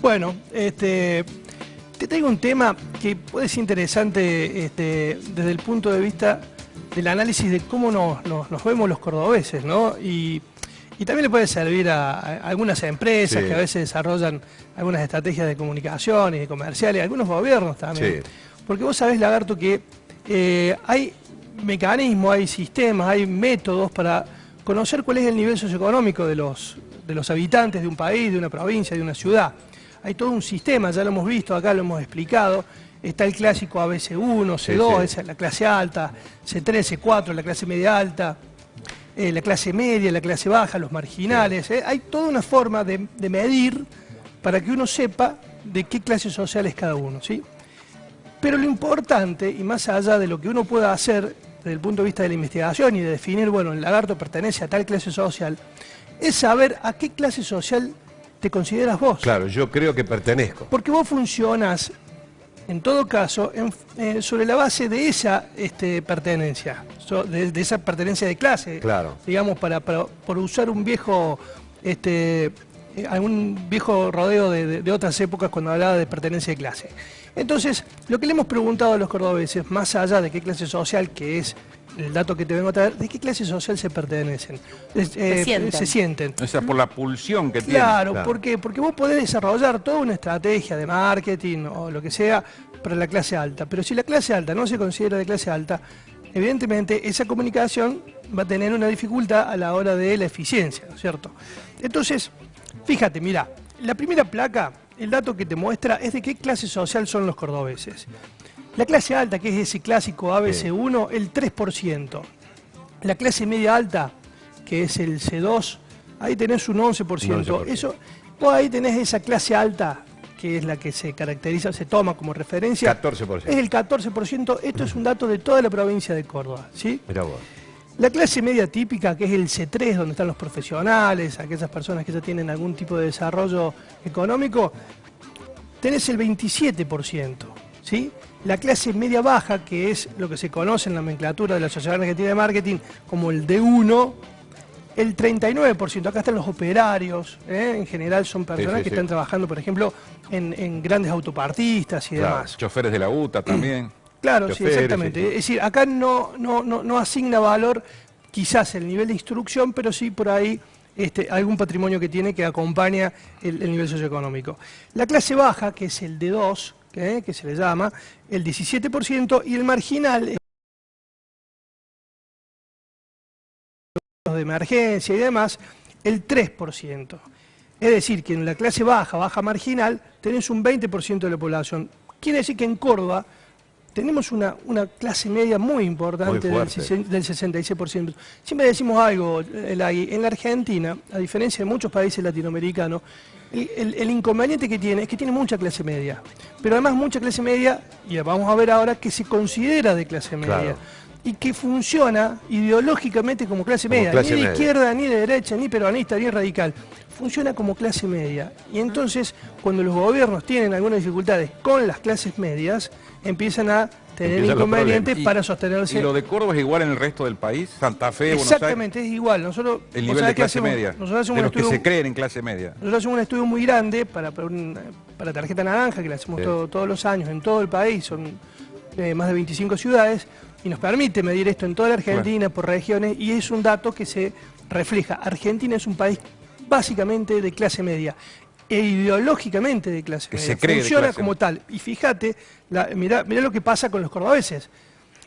Bueno, te traigo un tema que puede ser interesante desde el punto de vista del análisis de cómo nos vemos los cordobeses, ¿no? Y también le puede servir a algunas empresas que a veces desarrollan algunas estrategias de comunicación y de comerciales, algunos gobiernos también. Sí. Porque vos sabés, Lagarto, que hay mecanismos, hay sistemas, hay métodos para conocer cuál es el nivel socioeconómico de los habitantes de un país, de una provincia, de una ciudad. Hay todo un sistema, ya lo hemos visto, acá lo hemos explicado. Está el clásico ABC1, C2, esa es la clase alta, C3, C4, la clase media alta, la clase media, la clase baja, los marginales. Hay toda una forma de medir para que uno sepa de qué clase social es cada uno, ¿sí? Pero lo importante, y más allá de lo que uno pueda hacer desde el punto de vista de la investigación y de definir, bueno, el lagarto pertenece a tal clase social, es saber a qué clase social te consideras vos. Claro, yo creo que pertenezco. Porque vos funcionas, en todo caso, sobre la base de esa pertenencia, de esa pertenencia de clase. Claro. Digamos, por usar un viejo, algún viejo rodeo de otras épocas cuando hablaba de pertenencia de clase. Entonces, lo que le hemos preguntado a los cordobeses, más allá de qué clase social, que es el dato que te vengo a traer, ¿de qué clase social se pertenecen? Se sienten. O sea, por la pulsión que tienen. Claro, ¿por qué? Porque vos podés desarrollar toda una estrategia de marketing o lo que sea para la clase alta, pero si la clase alta no se considera de clase alta, evidentemente esa comunicación va a tener una dificultad a la hora de la eficiencia, ¿no es cierto? Entonces, fíjate, mira, la primera placa, el dato que te muestra es de qué clase social son los cordobeses. La clase alta, que es ese clásico ABC1, el 3%. La clase media alta, que es el C2, ahí tenés un 11%. Eso, vos ahí tenés esa clase alta, que es la que se caracteriza, se toma como referencia. 14%. Es el 14%. Esto es un dato de toda la provincia de Córdoba, ¿sí? Mirá vos. La clase media típica, que es el C3, donde están los profesionales, aquellas personas que ya tienen algún tipo de desarrollo económico, tenés el 27%, ¿sí? La clase media baja, que es lo que se conoce en la nomenclatura de la Asociación Argentina de Marketing como el D1, el 39%. Acá están los operarios, en general son personas que están trabajando, por ejemplo, en grandes autopartistas y demás. Choferes de la UTA también. Claro, sí, exactamente. Es decir, acá no asigna valor quizás el nivel de instrucción, pero sí por ahí algún patrimonio que tiene que acompaña el nivel socioeconómico. La clase baja, que es el D2, que se le llama, el 17%, y el marginal, de emergencia y demás, el 3%. Es decir, que en la clase baja marginal, tenés un 20% de la población. Quiere decir que en Córdoba tenemos una clase media muy importante del 66%. Siempre decimos algo, Elagui, en la Argentina, a diferencia de muchos países latinoamericanos, el inconveniente que tiene es que tiene mucha clase media. Pero además mucha clase media, y vamos a ver ahora, que se considera de clase media. Claro. Y que funciona ideológicamente como clase media. Ni de izquierda, ni de derecha, ni peronista, ni radical. Funciona como clase media. Y entonces, cuando los gobiernos tienen algunas dificultades con las clases medias, empiezan a tener inconvenientes para sostenerse. ¿Y lo de Córdoba es igual en el resto del país? Santa Fe, Buenos Aires. Exactamente, es igual. Nosotros, el nivel de clase media, de los que se creen en clase media. Nosotros hacemos un estudio muy grande para Tarjeta Naranja, que lo hacemos todos los años en todo el país, son más de 25 ciudades, y nos permite medir esto en toda la Argentina, por regiones, y es un dato que se refleja. Argentina es un país básicamente de clase media, e ideológicamente de clase media. Funciona como tal. Y fíjate, mirá lo que pasa con los cordobeses.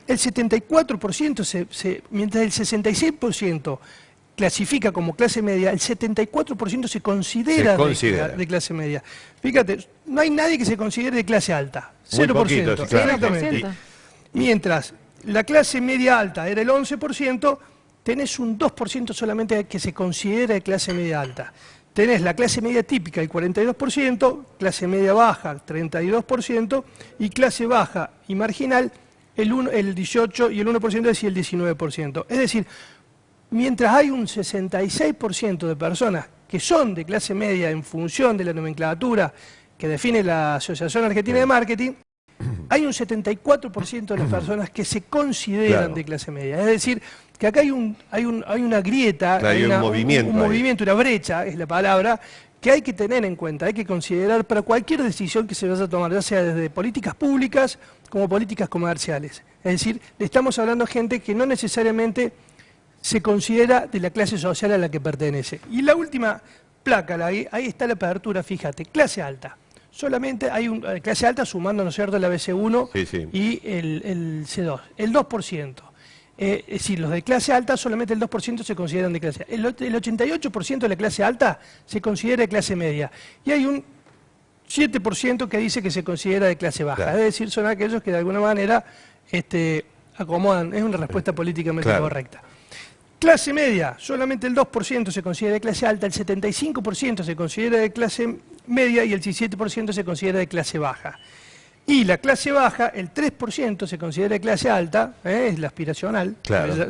El 74%, mientras el 66% clasifica como clase media, el 74% se considera de clase media. Fíjate, no hay nadie que se considere de clase alta. 0%. Poquito, exactamente. Mientras la clase media alta era el 11%, tenés un 2% solamente que se considera de clase media alta. Tenés la clase media típica, el 42%, clase media baja, 32%, y clase baja y marginal, el 18% y el 1%, es decir, el 19%. Es decir, mientras hay un 66% de personas que son de clase media en función de la nomenclatura que define la Asociación Argentina de Marketing, hay un 74% de las personas que se consideran de clase media. Es decir, que acá hay una grieta, hay un movimiento, una brecha, es la palabra, que hay que tener en cuenta, hay que considerar para cualquier decisión que se vaya a tomar, ya sea desde políticas públicas como políticas comerciales. Es decir, le estamos hablando a gente que no necesariamente se considera de la clase social a la que pertenece. Y la última placa, ahí está la apertura, fíjate, clase alta. Solamente hay clase alta sumando, ¿no es cierto?, la BC1 y el C2, el 2%. Es decir, los de clase alta, solamente el 2% se consideran de clase alta. El 88% de la clase alta se considera de clase media. Y hay un 7% que dice que se considera de clase baja. Claro. Es decir, son aquellos que de alguna manera acomodan. Es una respuesta políticamente correcta. Clase media, solamente el 2% se considera de clase alta, el 75% se considera de clase media y el 17% se considera de clase baja. Y la clase baja, el 3% se considera de clase alta, es la aspiracional,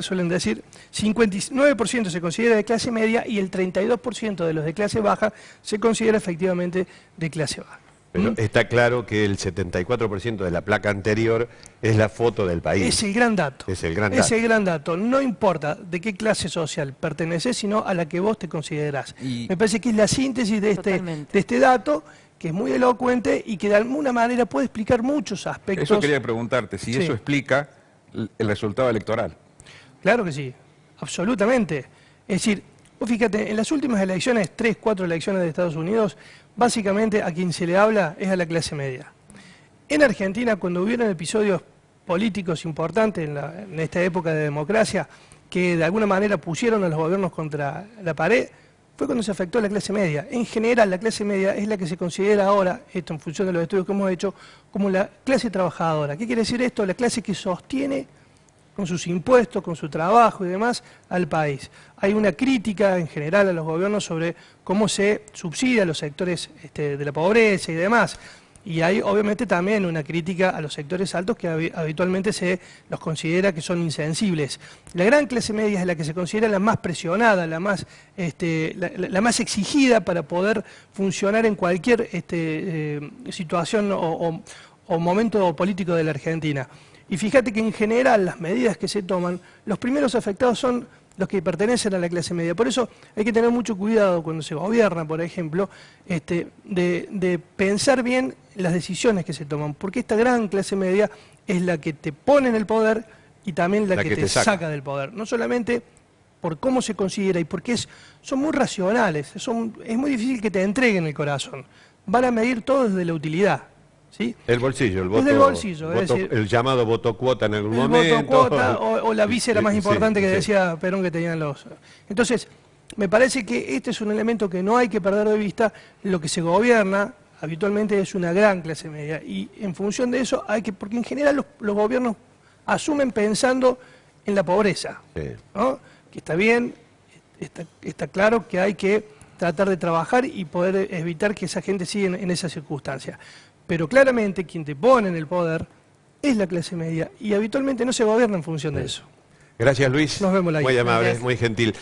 suelen decir, 59% se considera de clase media y el 32% de los de clase baja se considera efectivamente de clase baja. Pero está claro que el 74% de la placa anterior es la foto del país. Es el gran dato. Es el gran dato. Es el gran dato. No importa de qué clase social perteneces, sino a la que vos te considerás. Me parece que es la síntesis de este dato, que es muy elocuente y que de alguna manera puede explicar muchos aspectos. Eso quería preguntarte, si eso explica el resultado electoral. Claro que sí, absolutamente. Es decir, vos fíjate, en las últimas elecciones, 3, 4 elecciones de Estados Unidos, básicamente a quien se le habla es a la clase media. En Argentina, cuando hubieron episodios políticos importantes en esta época de democracia, que de alguna manera pusieron a los gobiernos contra la pared, fue cuando se afectó a la clase media. En general, la clase media es la que se considera ahora, esto en función de los estudios que hemos hecho, como la clase trabajadora. ¿Qué quiere decir esto? La clase que sostiene con sus impuestos, con su trabajo y demás, al país. Hay una crítica en general a los gobiernos sobre cómo se subsidia a los sectores de la pobreza y demás. Y hay obviamente también una crítica a los sectores altos que habitualmente se los considera que son insensibles. La gran clase media es la que se considera la más presionada, la más exigida para poder funcionar en cualquier situación o momento político de la Argentina. Y fíjate que en general las medidas que se toman, los primeros afectados son los que pertenecen a la clase media. Por eso hay que tener mucho cuidado cuando se gobierna, por ejemplo, de pensar bien las decisiones que se toman, porque esta gran clase media es la que te pone en el poder y también la que te saca del poder. No solamente por cómo se considera y porque son muy racionales, es muy difícil que te entreguen el corazón. Van a medir todo desde la utilidad. ¿Sí? El bolsillo, el voto, desde el bolsillo, voto, es decir, el llamado voto cuota en algún momento. Voto cuota o la víscera más importante que decía Perón que tenían los... Entonces, me parece que este es un elemento que no hay que perder de vista. Lo que se gobierna habitualmente es una gran clase media y en función de eso hay que... Porque en general los gobiernos asumen pensando en la pobreza, ¿no? Que está bien, está claro que hay que tratar de trabajar y poder evitar que esa gente siga en esa circunstancia. Pero claramente quien te pone en el poder es la clase media y habitualmente no se gobierna en función de eso. Gracias, Luis. Nos vemos la Muy amable, muy gentil.